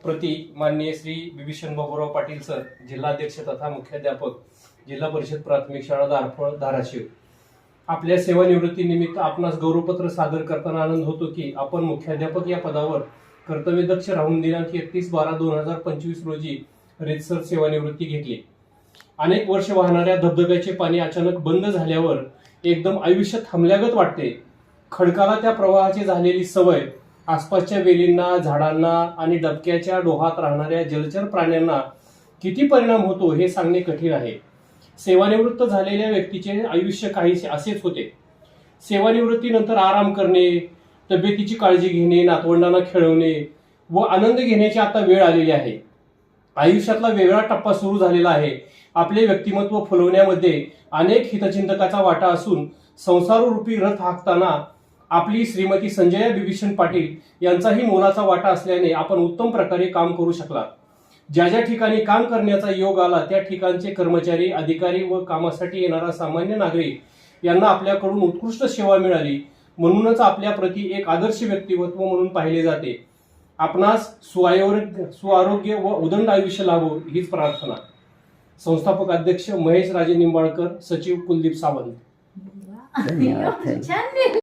प्रति माननीय श्री बिभीषण बाबूराव पाटील सर, जिल्हाध्यक्ष तथा मुख्याध्यापक, जिल्हा परिषद प्राथमिक शाळा दारफळ धाराशिव. आपल्या सेवानिवृत्तीनिमित्त आपणास गौरवपत्र सादर करताना आनंद होतो की आपण मुख्याध्यापक या पदावर कर्तव्यदक्ष राहून दिनांक 31/12/2025 रोजी रीतसर सेवानिवृत्ती घेतली. अनेक वर्ष वाहणाऱ्या धबधब्याचे पाणी अचानक बंद झाल्यावर एकदम आयुष्य थांबल्यागत वाटते. खडकाला त्या प्रवाहाची झालेली सवय आसपासच्या वेलींना, झाडांना आणि डबक्याच्या डोहात राहणाऱ्या जलचर प्राण्यांना किती परिणाम होतो हे सांगणे कठीण आहे. सेवानिवृत्त झालेल्या व्यक्तीचे आयुष्य काहीसे असेच होते. सेवानिवृत्तीनंतर आराम करणे, तब्येतीची काळजी घेणे, नातवंडांना खेळवणे व आनंद घेण्याची आता वेळ आलेली आहे. आयुष्यातला वेगळा टप्पा सुरू झालेला आहे. आपले व्यक्तिमत्व फुलवण्यामध्ये अनेक हितचिंतकाचा वाटा असून संसाररूपी रथ हाकताना आपली श्रीमती संजया बिभीषण पाटील यांचाही मोलाचा वाटा असल्याने आपण उत्तम प्रकारे काम करू शकला. ज्या ज्या ठिकाणी काम करण्याचा योग आला त्या ठिकाणचे कर्मचारी, अधिकारी व कामासाठी येणारा सामान्य नागरिक यांना आपल्याकडून उत्कृष्ट सेवा मिळाली. म्हणूनच आपल्या प्रति एक आदर्श व्यक्तिमत्व म्हणून पाहिले जाते. आपणास सुआरोग्य व उदंड आयुष्य लाभो हीच प्रार्थना. संस्थापक अध्यक्ष महेश राजे निंबाळकर, सचिव कुलदीप सावंत. धन्यवाद.